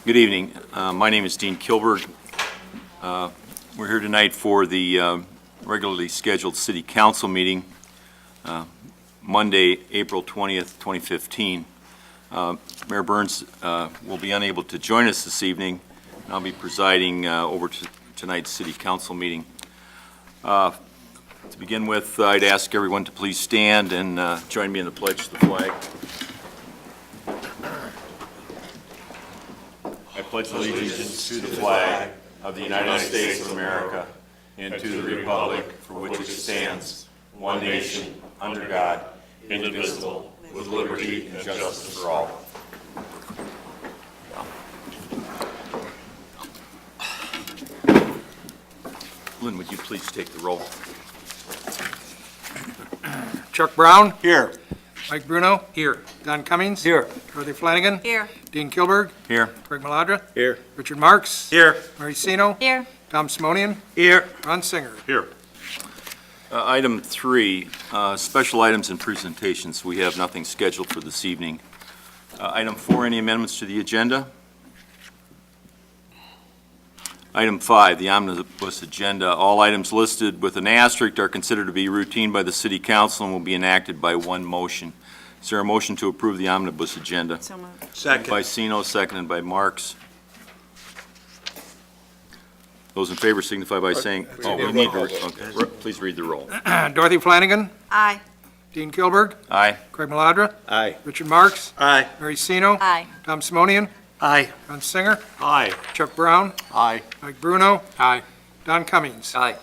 Good evening. My name is Dean Kilberg. We're here tonight for the regularly scheduled City Council meeting, Monday, April 20th, 2015. Mayor Burns will be unable to join us this evening. I'll be presiding over tonight's City Council meeting. To begin with, I'd ask everyone to please stand and join me in the pledge to the flag. I pledge allegiance to the flag of the United States of America and to the republic for which it stands, one nation, under God, indivisible, with liberty and justice for all. Lynn, would you please take the roll? Chuck Brown. Here. Mike Bruno. Here. Don Cummings. Here. Dorothy Flanagan. Here. Dean Kilberg. Here. Craig Maladra. Here. Richard Marks. Here. Mary Sino. Here. Tom Simonian. Here. Ron Singer. Here. Item 3, special items and presentations. We have nothing scheduled for this evening. Item 4, any amendments to the agenda? Item 5, the omnibus agenda. All items listed with an asterisk are considered to be routine by the City Council and will be enacted by one motion. Is there a motion to approve the omnibus agenda? So moved. Second. By Sino, seconded by Marks. Those in favor signify by saying, we need to, okay, please read the roll. Dorothy Flanagan. Aye. Dean Kilberg. Aye. Craig Maladra. Aye. Richard Marks. Aye. Mary Sino. Aye. Tom Simonian. Aye. Ron Singer. Aye. Chuck Brown. Aye. Mike Bruno. Aye. Don Cummings. Aye.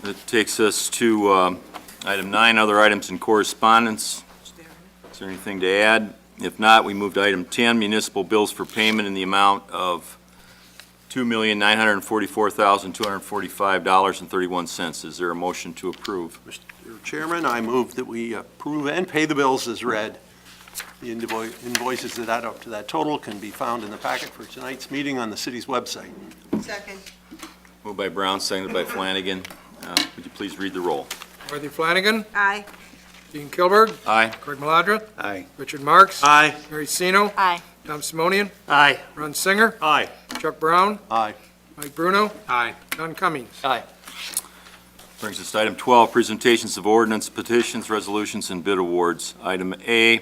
That takes us to item 9, other items in correspondence. Is there anything to add? If not, we move to item 10, municipal bills for payment in the amount of $2,944,245.31. Is there a motion to approve? Mr. Chairman, I move that we approve and pay the bills as read. The invoices that add up to that total can be found in the packet for tonight's meeting on the city's website. Second. Moved by Brown, seconded by Flanagan. Would you please read the roll? Dorothy Flanagan. Aye. Dean Kilberg. Aye. Craig Maladra. Aye. Richard Marks. Aye. Mary Sino. Aye. Tom Simonian. Aye. Ron Singer. Aye. Chuck Brown. Aye. Mike Bruno. Aye. Don Cummings. Aye. Brings us to item 12, presentations of ordinance, petitions, resolutions, and bid awards. Item A,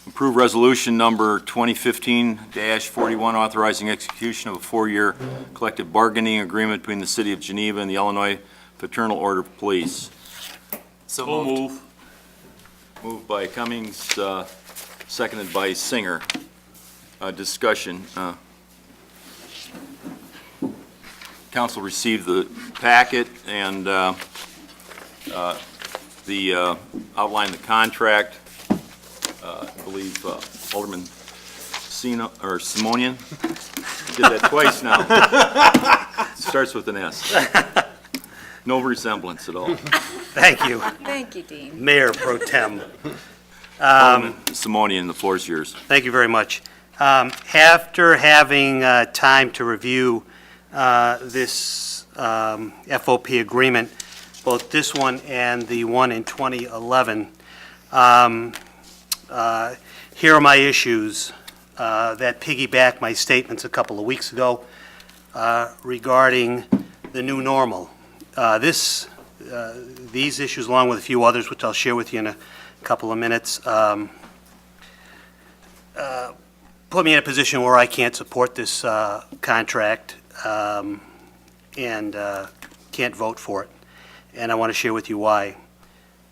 approve resolution number 2015-41 authorizing execution of a 4-year collective bargaining agreement between the City of Geneva and the Illinois Fraternal Order of Police. So move. Moved by Cummings, seconded by Singer. Discussion. Council received the packet and the outline the contract. I believe Alderman Simonian did that twice now. Starts with an S. No resemblance at all. Thank you, Thank you, Dean. Mayor Pro Tem. Alderman Simonian, the floor is yours. Thank you very much. After having time to review this FOP agreement, both this one and the one in 2011, here are my issues that piggyback my statements a couple of weeks ago regarding the new normal. These issues, along with a few others, which I'll share with you in a couple of minutes, put me in a position where I can't support this contract and can't vote for it. And I want to share with you why.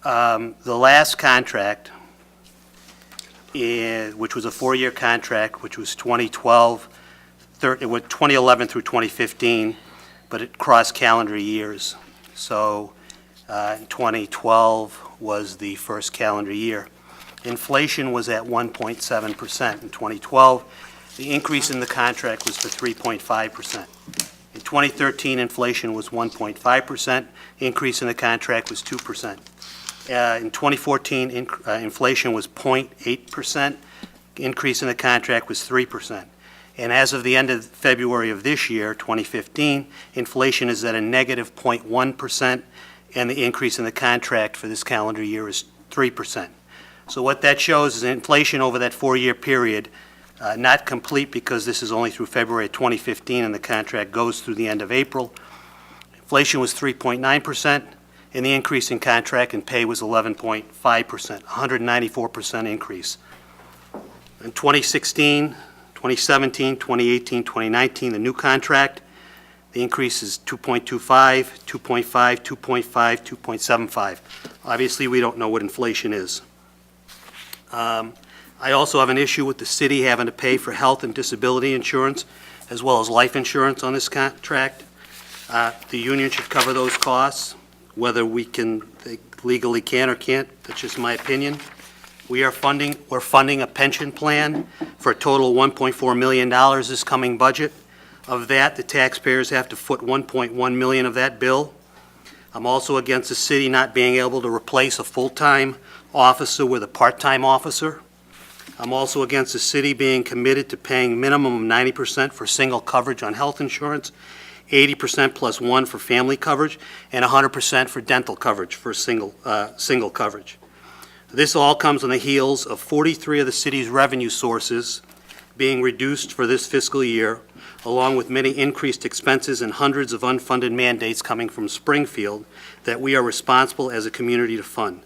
The last contract, which was a 4-year contract, which was 2011 through 2015, but it crossed calendar years. So 2012 was the first calendar year. Inflation was at 1.7% in 2012. The increase in the contract was to 3.5%. In 2013, inflation was 1.5%. Increase in the contract was 2%. In 2014, inflation was 0.8%. Increase in the contract was 3%. And as of the end of February of this year, 2015, inflation is at a negative 0.1%, and the increase in the contract for this calendar year is 3%. So what that shows is inflation over that 4-year period Not complete because this is only through February of 2015, and the contract goes through the end of April. Inflation was 3.9%, and the increase in contract and pay was 11.5%, 194% increase. In 2016, 2017, 2018, 2019, the new contract, the increase is 2.25, 2.5, 2.5, 2.75. Obviously, we don't know what inflation is. I also have an issue with the city having to pay for health and disability insurance as well as life insurance on this contract. The union should cover those costs, whether they legally can or can't, that's just my opinion. We're funding a pension plan for a total of $1.4 million this coming budget. Of that, the taxpayers have to foot $1.1 million of that bill. I'm also against the city not being able to replace a full-time officer with a part-time officer. I'm also against the city being committed to paying minimum of 90% for single coverage on health insurance, 80% plus one for family coverage, and 100% for dental coverage for single coverage. This all comes on the heels of 43 of the city's revenue sources being reduced for this fiscal year, along with many increased expenses and hundreds of unfunded mandates coming from Springfield that we are responsible as a community to fund.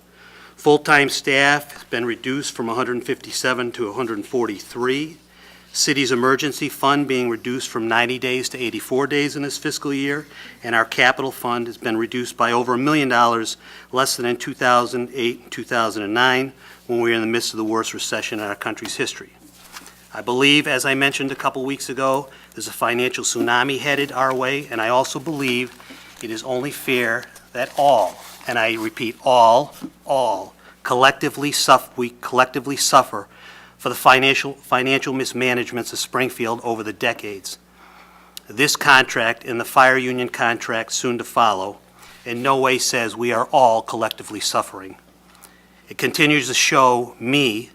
Full-time staff has been reduced from 157 to 143. City's emergency fund being reduced from 90 days to 84 days in this fiscal year, and our capital fund has been reduced by over $1 million, less than in 2008 and 2009, when we were in the midst of the worst recession in our country's history. I believe, as I mentioned a couple weeks ago, there's a financial tsunami headed our way, and I also believe it is only fair that all, and I repeat, all collectively suffer for the financial mismanagements of Springfield over the decades. This contract and the fire union contract soon to follow in no way says we are all collectively suffering. It continues to show me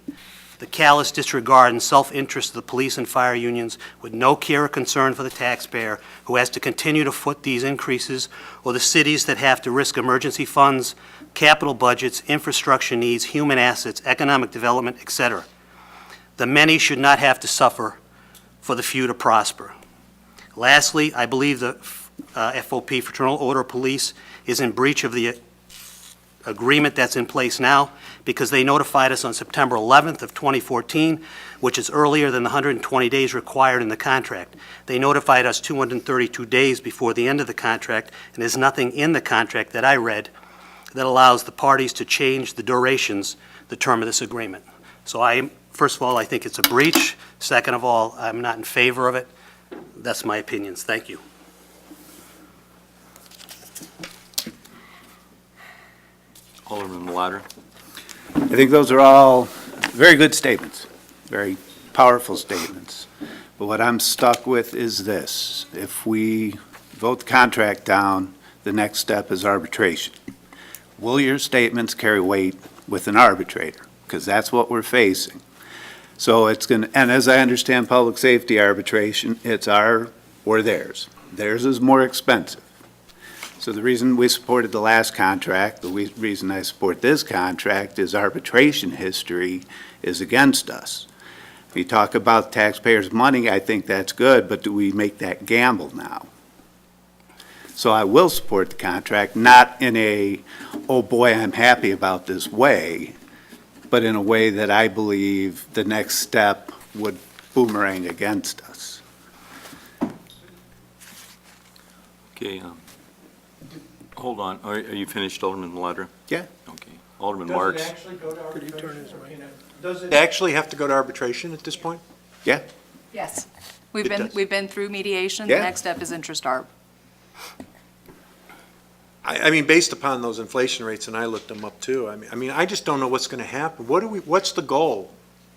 the callous disregard and self-interest of the police and fire unions with no care or concern for the taxpayer who has to continue to foot these increases, or the cities that have to risk emergency funds, capital budgets, infrastructure needs, human assets, economic development, etc. The many should not have to suffer for the few to prosper. Lastly, I believe the FOP, Fraternal Order of Police, is in breach of the agreement that's in place now, because they notified us on September 11th of 2014, which is earlier than the 120 days required in the contract. They notified us 232 days before the end of the contract, and there's nothing in the contract that I read that allows the parties to change the durations, the term of this agreement. So first of all, I think it's a breach. Second of all, I'm not in favor of it. That's my opinions. Thank you. Alderman Maladra. I think those are all very good statements, very powerful statements. But what I'm stuck with is this. If we vote the contract down, the next step is arbitration. Will your statements carry weight with an arbitrator? Because that's what we're facing. So it's going to, and as I understand public safety arbitration, it's our or theirs. Theirs is more expensive. So the reason we supported the last contract, the reason I support this contract is arbitration history is against us. If you talk about taxpayers' money, I think that's good, but do we make that gamble now? So I will support the contract, not in a, oh boy, I'm happy about this way, but in a way that I believe the next step would boomerang against us. Okay, hold on. Are you finished, Alderman Maladra? Yeah. Okay. Alderman Marks. Does it actually have to go to arbitration at this point? Yeah. Yes. It does. We've been through mediation. Yeah. The next step is interest arb. I mean, based upon those inflation rates, and I looked them up too, I mean, I just don't know what's going to happen. What's the goal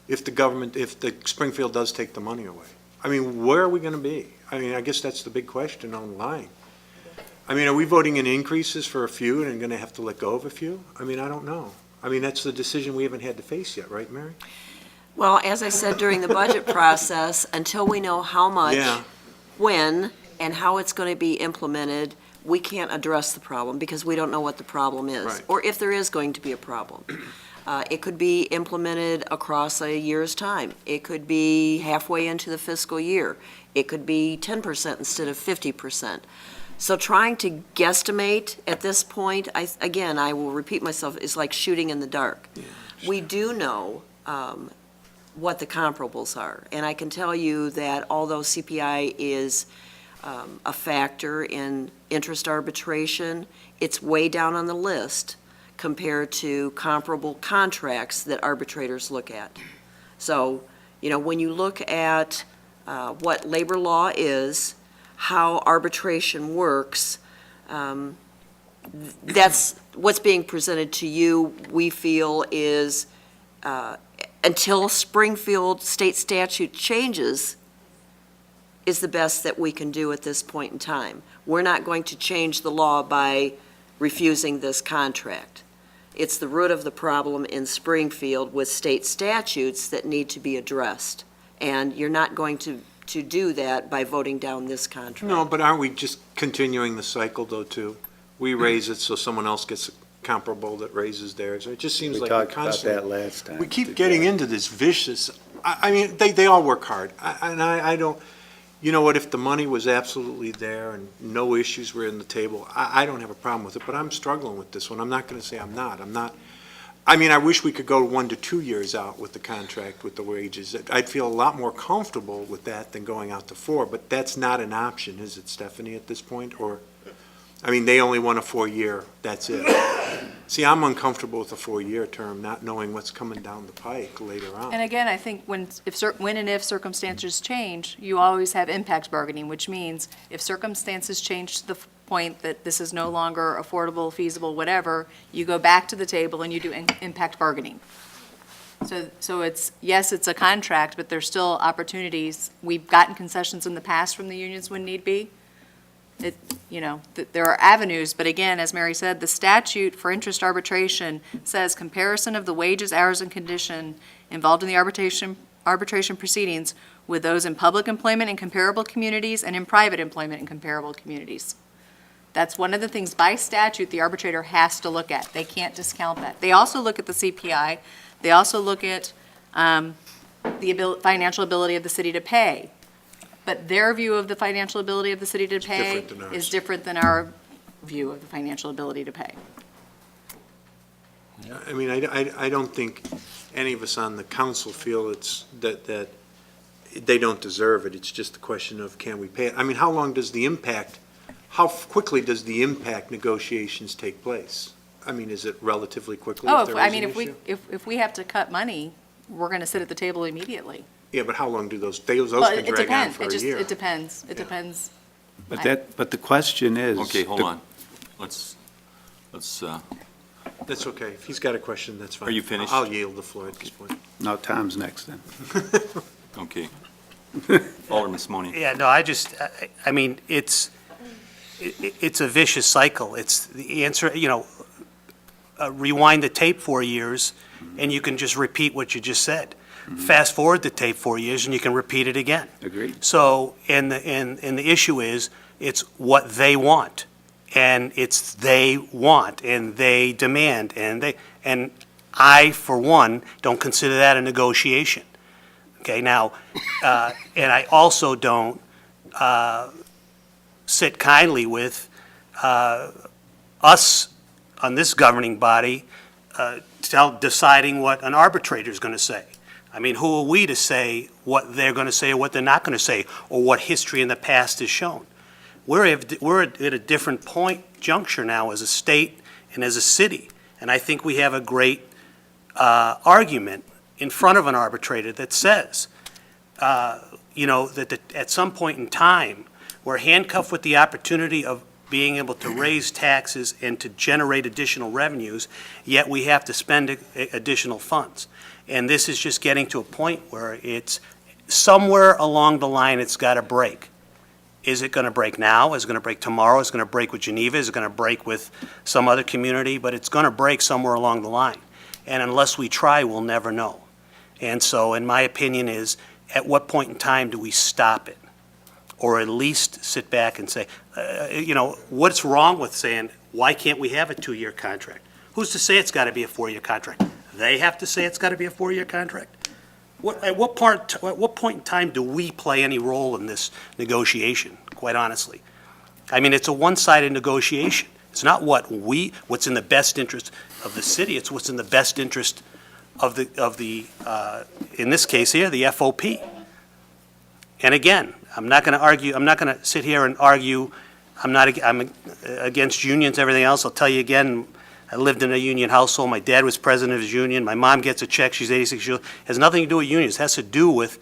if the Springfield does take the money away? I mean, where are we going to be? I mean, I guess that's the big question online. I mean, are we voting in increases for a few and going to have to let go of a few? I mean, I don't know. I mean, that's the decision we haven't had to face yet, right, Mary? Well, as I said during the budget process, until we know how much, Yeah. when, and how it's going to be implemented, we can't address the problem because we don't know what the problem is, Right. or if there is going to be a problem. It could be implemented across a year's time. It could be halfway into the fiscal year. It could be 10% instead of 50%. So trying to guesstimate at this point, again, I will repeat myself, is like shooting in the dark. We do know what the comparables are, and I can tell you that although CPI is a factor in interest arbitration, it's way down on the list compared to comparable contracts that arbitrators look at. So, when you look at what labor law is, how arbitration works, that's what's being presented to you, we feel is, until Springfield state statute changes, is the best that we can do at this point in time. We're not going to change the law by refusing this contract. It's the root of the problem in Springfield with state statutes that need to be addressed. And you're not going to do that by voting down this contract. No, but aren't we just continuing the cycle, though, too? We raise it so someone else gets comparable that raises theirs. It just seems We like we're talked about constantly... that last time. We keep getting into this vicious, I mean, they all work hard. I don't, you know what, if the money was absolutely there and no issues were in the table, I don't have a problem with it, but I'm struggling with this one. I'm not going to say I'm not. I mean, I wish we could go 1 to 2 years out with the contract, with the wages. I'd feel a lot more comfortable with that than going out to 4, but that's not an option, is it, Stephanie, at this point? Or, I mean, they only want a 4-year, that's it. See, I'm uncomfortable with a 4-year term, not knowing what's coming down the pike later on. And again, I think when and if circumstances change, you always have impact bargaining, which means if circumstances change to the point that this is no longer affordable, feasible, whatever, you go back to the table and you do impact bargaining. So it's, yes, it's a contract, but there's still opportunities. We've gotten concessions in the past from the unions when need be. There are avenues, but again, as Mary said, the statute for interest arbitration says comparison of the wages, hours, and condition involved in the arbitration proceedings with those in public employment in comparable communities and in private employment in comparable communities. That's one of the things by statute the arbitrator has to look at. They can't discount that. They also look at the CPI. They also look at the financial ability of the city to pay. But their view of the financial ability of the city to pay different than ours. is different than our view of the financial ability to pay. I mean, I don't think any of us on the council feel that they don't deserve it. It's just a question of, can we pay it? I mean, how quickly does the impact negotiations take place? I mean, is it relatively quickly if there is an issue? If we have to cut money, we're going to sit at the table immediately. Yeah, but how long do those can Well, drag on for a year? It depends. It Yeah. depends. But the question is. Okay, hold on. Let's, That's okay. If he's got a question, that's fine. Are you finished? I'll yield the floor at this point. No, Tom's next then. okay. Alderman Simone. Yeah, no, I mean, it's a vicious cycle. It's the answer, rewind the tape 4 years, and you can just repeat what you just said. Fast forward the tape 4 years, and you can repeat it again. Agreed. So, and the issue is, it's what they want, and it's they want, and they demand, and I, for one, don't consider that a negotiation. Okay, now, and I also don't sit kindly with us on this governing body deciding what an arbitrator is going to say. I mean, who are we to say what they're going to say or what they're not going to say, or what history in the past has shown? We're at a different juncture now as a state and as a city, and I think we have a great argument in front of an arbitrator that says, that at some point in time, we're handcuffed with the opportunity of being able to raise taxes and to generate additional revenues, yet we have to spend additional funds. And this is just getting to a point where it's somewhere along the line it's got to break. Is it going to break now? Is it going to break tomorrow? Is it going to break with Geneva? Is it going to break with some other community? But it's going to break somewhere along the line. And unless we try, we'll never know. And so, in my opinion, is at what point in time do we stop it? Or at least sit back and say, what's wrong with saying, why can't we have a 2-year contract? Who's to say it's got to be a 4-year contract? They have to say it's got to be a 4-year contract? At what point in time do we play any role in this negotiation, quite honestly? I mean, it's a one-sided negotiation. It's not what's in the best interest of the city, it's what's in the best interest of the in this case here, the FOP. And again, I'm not going to sit here and argue, I'm against unions, everything else. I'll tell you again, I lived in a union household. My dad was president of his union. My mom gets a check. She's 86 years old. It has nothing to do with unions. It has to do with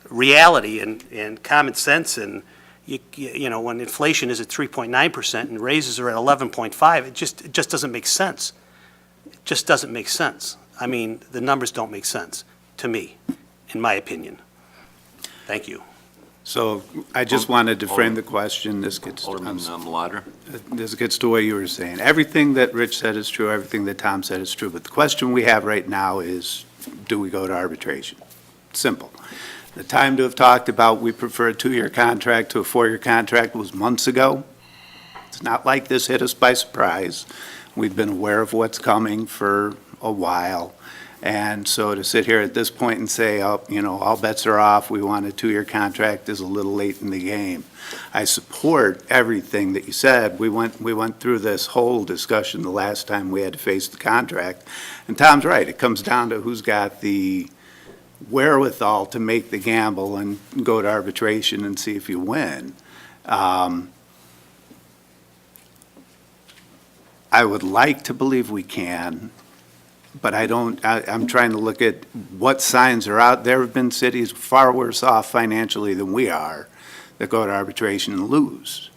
reality and common sense. And, you know, when inflation is at 3.9% and raises are at 11.5, it just doesn't make sense. It just doesn't make sense. I mean, the numbers don't make sense to me, in my opinion. Thank you. So I just wanted to frame the question. This gets, Alderman Maladra. this gets to what you were saying. Everything that Rich said is true, everything that Tom said is true, but the question we have right now is, do we go to arbitration? Simple. The time to have talked about we prefer a 2-year contract to a 4-year contract was months ago. It's not like this hit us by surprise. We've been aware of what's coming for a while. And so to sit here at this point and say, oh, you know, all bets are off, we want a 2-year contract is a little late in the game. I support everything that you said. We went through this whole discussion the last time we had to face the contract. And Tom's right. It comes down to who's got the wherewithal to make the gamble and go to arbitration and see if you win. I would like to believe we can. But I'm trying to look at what signs are out. There have been cities far worse off financially than we are that go to arbitration and lose.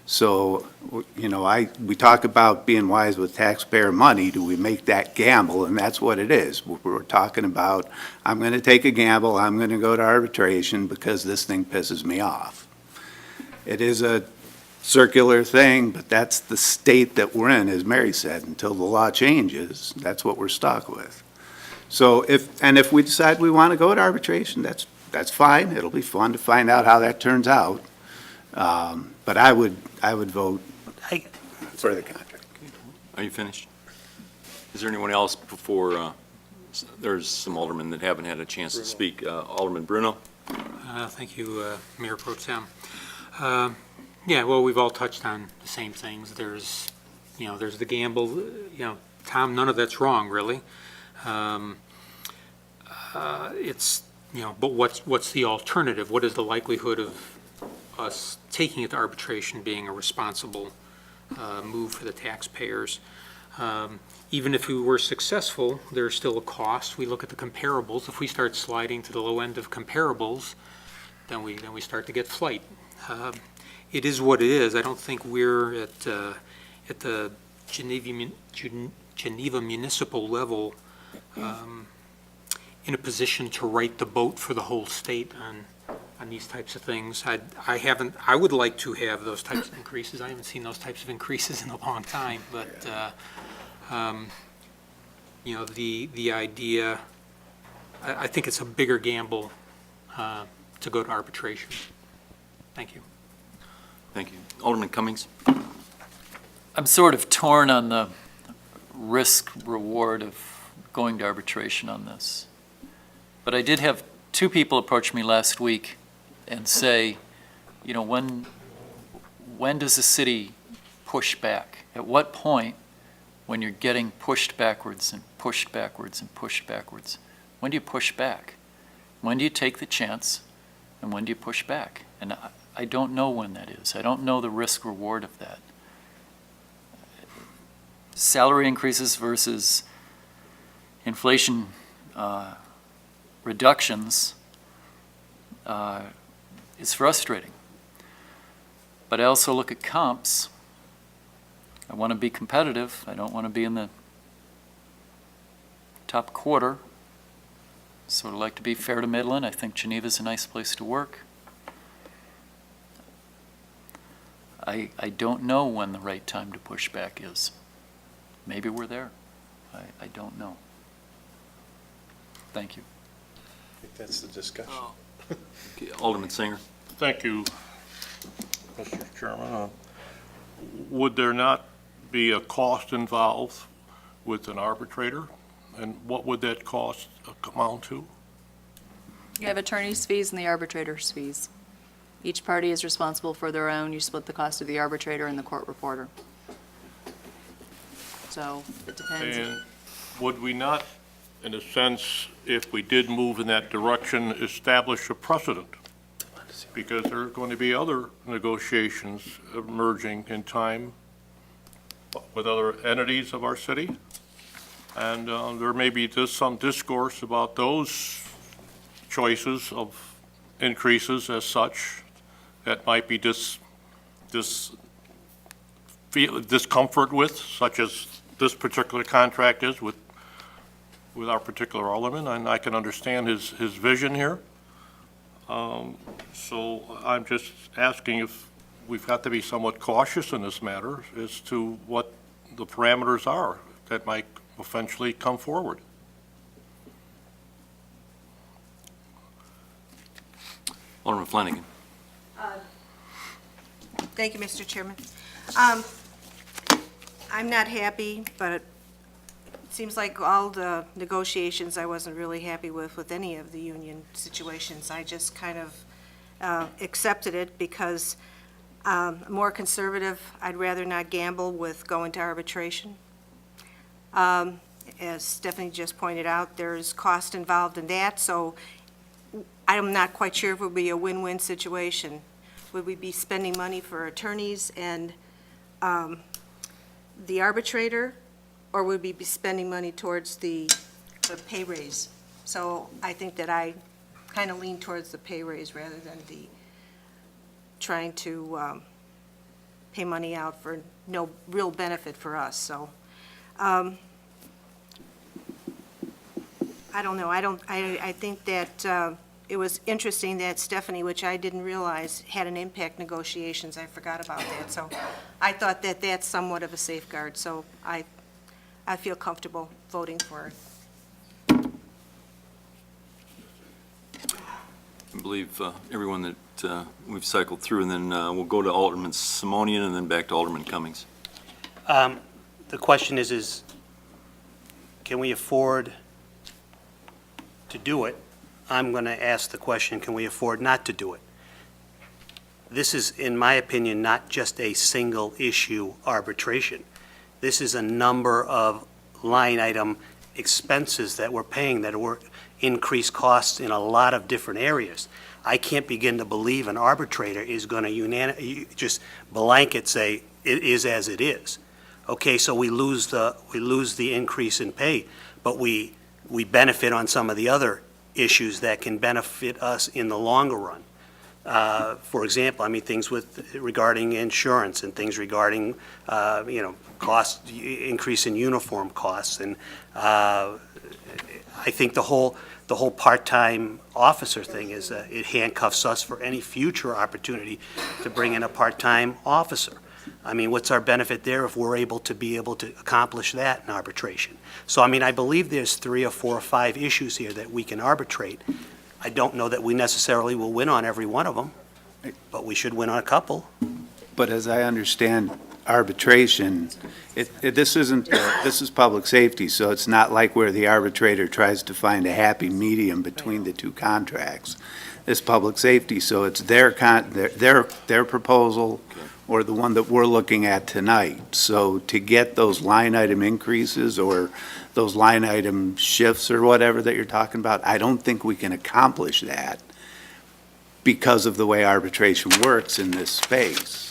So, you know, we talk about being wise with taxpayer money. Do we make that gamble? And that's what it is. We're talking about, I'm going to take a gamble. I'm going to go to arbitration because this thing pisses me off. It is a circular thing, but that's the state that we're in, as Mary said. Until the law changes, that's what we're stuck with. So if we decide we want to go to arbitration, that's fine. It'll be fun to find out how that turns out. But I would vote for the contract. Are you finished? Is there anyone else before, there's some aldermen that haven't had a chance to speak. Alderman Bruno? Thank you, Mayor Pro Tem. Yeah, well, we've all touched on the same things. There's the gamble, Tom, none of that's wrong, really. It's, but what's the alternative? What is the likelihood of us taking it to arbitration being a responsible move for the taxpayers? Even if we were successful, there's still a cost. We look at the comparables. If we start sliding to the low end of comparables, then we start to get flight. It is what it is. I don't think we're at the Geneva municipal level in a position to right the boat for the whole state on these types of things. I would like to have those types of increases. I haven't seen those types of increases in a long time, but the idea, I think it's a bigger gamble to go to arbitration. Thank you. Thank you. Alderman Cummings? I'm sort of torn on the risk-reward of going to arbitration on this. But I did have 2 people approach me last week and say, when does the city push back? At what point, when you're getting pushed backwards and pushed backwards and pushed backwards, when do you push back? When do you take the chance, and when do you push back? And I don't know when that is. I don't know the risk-reward of that. Salary increases versus inflation reductions is frustrating. But I also look at comps. I want to be competitive. I don't want to be in the top quarter. Sort of like to be fair to Midland. I think Geneva's a nice place to work. I don't know when the right time to push back is. Maybe we're there. I don't know. Thank you. I think that's the discussion. Okay, Alderman Singer? Thank you, Mr. Chairman. Would there not be a cost involved with an arbitrator And what would that cost amount to? You have attorney's fees and the arbitrator's fees. Each party is responsible for their own. You split the cost of the arbitrator and the court reporter. So it depends. And would we not, in a sense, if we did move in that direction, establish a precedent? Because there are going to be other negotiations emerging in time with other entities of our city. And there may be just some discourse about those choices of increases as such that might be discomfort with, such as this particular contract is with our particular alderman, and I can understand his vision here. So I'm just asking if we've got to be somewhat cautious in this matter as to what the parameters are that might eventually come forward. Alderman Flanagan. Thank you, Mr. Chairman. I'm not happy, but it seems like all the negotiations I wasn't really happy with any of the union situations. I just kind of accepted it because I'm more conservative. I'd rather not gamble with going to arbitration. As Stephanie just pointed out, there's cost involved in that, so I'm not quite sure if it would be a win-win situation. Would we be spending money for attorneys and the arbitrator, or would we be spending money towards the pay raise? So I think that I kind of lean towards the pay raise rather than the trying to pay money out for no real benefit for us. So I don't know. I think that it was interesting that Stephanie, which I didn't realize, had an impact negotiations. I forgot about that. So I thought that that's somewhat of a safeguard. So I feel comfortable voting for it. I believe everyone that we've cycled through, and then we'll go to Alderman Simonian and then back to Alderman Cummings. The question is can we afford to do it? I'm going to ask the question, can we afford not to do it? This is, in my opinion, not just a single issue arbitration. This is a number of line item expenses that we're paying that were increased costs in a lot of different areas. I can't begin to believe an arbitrator is going to just blanket say it is as it is. Okay, so we lose the increase in pay, but we benefit on some of the other issues that can benefit us in the longer run. For example, things regarding insurance and things regarding, cost, increase in uniform costs. And I think the whole part-time officer thing is, it handcuffs us for any future opportunity to bring in a part-time officer. What's our benefit there if we're able to accomplish that in arbitration? So, I believe there's 3 or 4 or 5 issues here that we can arbitrate. I don't know that we necessarily will win on every one of them, but we should win on a couple. But as I understand arbitration, this is public safety, so it's not like where the arbitrator tries to find a happy medium between the two contracts. It's public safety, so it's their proposal or the one that we're looking at tonight. So to get those line item increases or those line item shifts or whatever that you're talking about, I don't think we can accomplish that because of the way arbitration works in this space.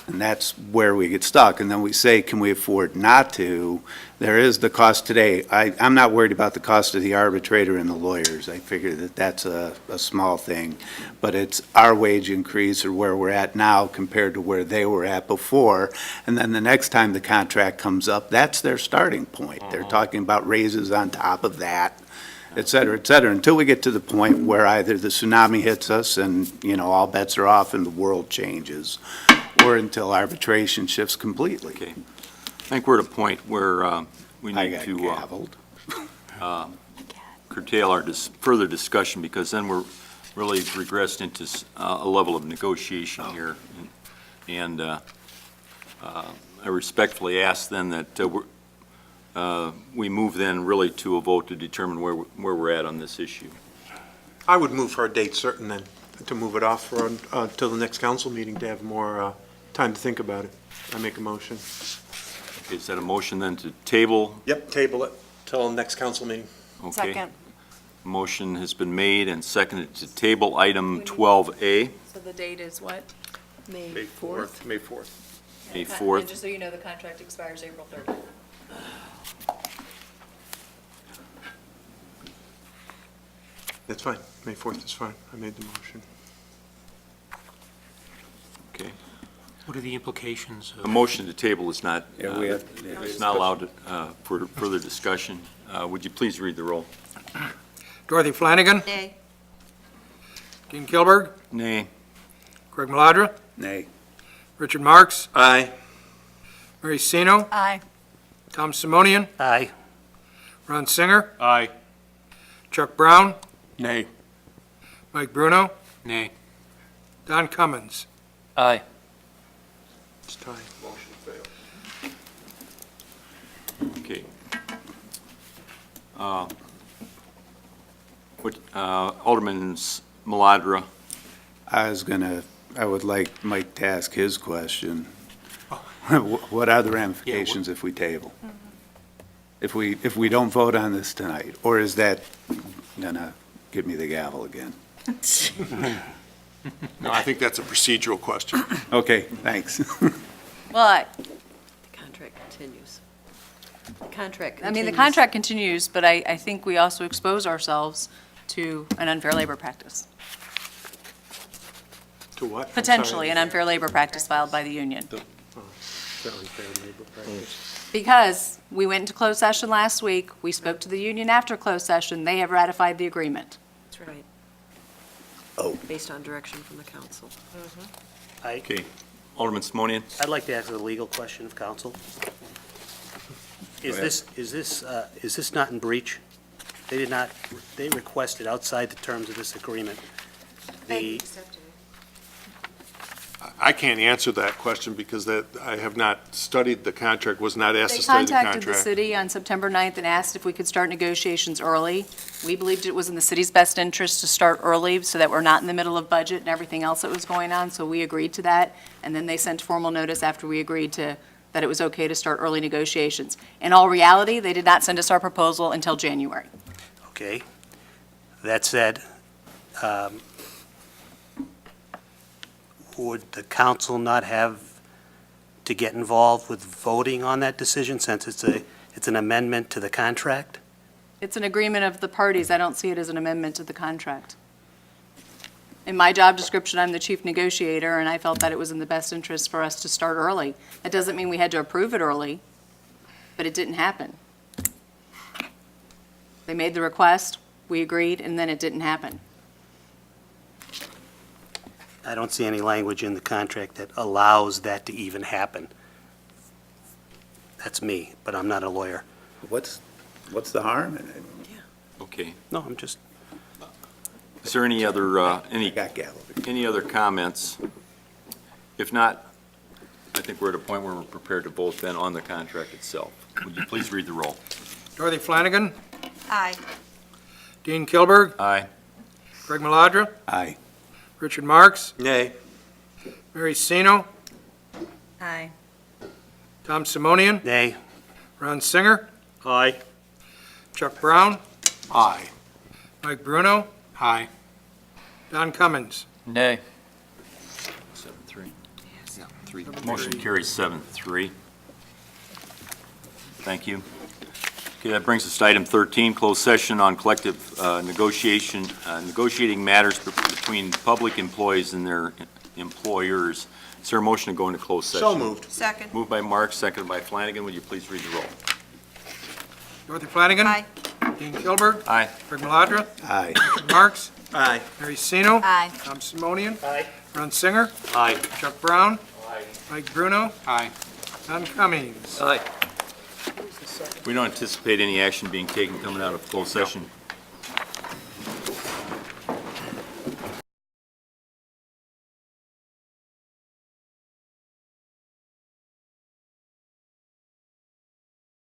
And that's where we get stuck. And then we say, can we afford not to? There is the cost today. I'm not worried about the cost of the arbitrator and the lawyers. I figure that that's a small thing. But it's our wage increase or where we're at now compared to where they were at before. And then the next time the contract comes up, that's their starting point. They're talking about raises on top of that, et cetera, until we get to the point where either the tsunami hits us and, all bets are off and the world changes, or until arbitration shifts completely. Okay. I think we're at a point where we I need got to gavelled. curtail our further discussion, because then we're really regressed into a level of negotiation here. And I respectfully ask then that we move then really to a vote to determine where we're at on this issue. I would move for a date certain then, to move it off for, till the next council meeting to have more, time to think about it. I make a motion. Okay, is that a motion then to table? Yep, table it till the next council meeting. Okay. Second. Motion has been made and seconded to table item 12A, So the date is what? May May 4th. May 4th. May 4th. And just so you know, the contract expires April 3rd. That's fine. May 4th is fine. I made the motion. Okay. What are the implications A of, motion to table is not, Yeah, we have, is not allowed for further discussion. Would you please read the roll? Dorothy Flanagan. Nay. Dean Kilberg. Nay. Craig Maladra. nay. Richard Marks. Aye. Mary Sino. Aye. Tom Simonian. Aye. Ron Singer. Aye. Chuck Brown. Nay. Mike Bruno. nay? Don Cummins. Aye. It's tied. Motion failed. Okay. Alderman Maladra. I would like Mike to ask his question. What are the ramifications if we table? If we don't vote on this tonight, or is that gonna give me the gavel again? No, I think that's a procedural question. Okay, thanks. Well, The contract continues. The contract I mean, the continues. contract continues, but I think we also expose ourselves to an unfair labor practice. To what? I'm sorry. Potentially an unfair labor practice filed by the union. The unfair labor practice. Because we went into closed session last week, we spoke to the union after closed session, they have ratified the agreement. That's right. Oh. Based on direction from the council. Okay. Alderman Simonian. I'd like to ask a legal question of council. Is this not in breach? They requested outside the terms of this agreement, I can't answer that question because I have not studied the contract, was not asked They to study the contacted the contract. city on September 9th and asked if we could start negotiations early. We believed it was in the city's best interest to start early so that we're not in the middle of budget and everything else that was going on, so we agreed to that. And then they sent formal notice after we agreed to, that it was okay to start early negotiations. In all reality, they did not send us our proposal until January. Okay. That said, would the council not have to get involved with voting on that decision since it's an amendment to the contract? It's an agreement of the parties. I don't see it as an amendment to the contract. In my job description, I'm the chief negotiator, and I felt that it was in the best interest for us to start early. That doesn't mean we had to approve it early, but it didn't happen. They made the request, we agreed, and then it didn't happen. I don't see any language in the contract that allows that to even happen. That's me, but I'm not a lawyer. What's the harm in it? Okay. No, I'm just, Is there any other, I got gavel. any other comments? If not, I think we're at a point where we're prepared to vote then on the contract itself. Would you please read the roll? Dorothy Flanagan. Aye. Dean Kilberg. Aye. Craig Maladra. Aye. Richard Marks. Nay. Mary Sino. Aye. Tom Simonian. nay. Ron Singer. Aye. Chuck Brown. Aye. Mike Bruno. Aye. Don Cummins. Nay. 7-3. Yeah, 3. Motion carries 7-3. Thank you. Okay, that brings us to item 13, closed session on collective negotiating matters between public employees and their employers. Is there a motion to go into closed session? So moved. Second. Moved by Marks, seconded by Flanagan. Would you please read the roll? Dorothy Flanagan. Aye. Dean Kilberg. Aye. Craig Maladra. Aye. Richard Marks. Aye. Mary Sino. Aye. Tom Simonian. Aye. Ron Singer. Aye. Chuck Brown. Mike Bruno. Aye. Don Cummings. We don't anticipate any action being taken coming out of closed session.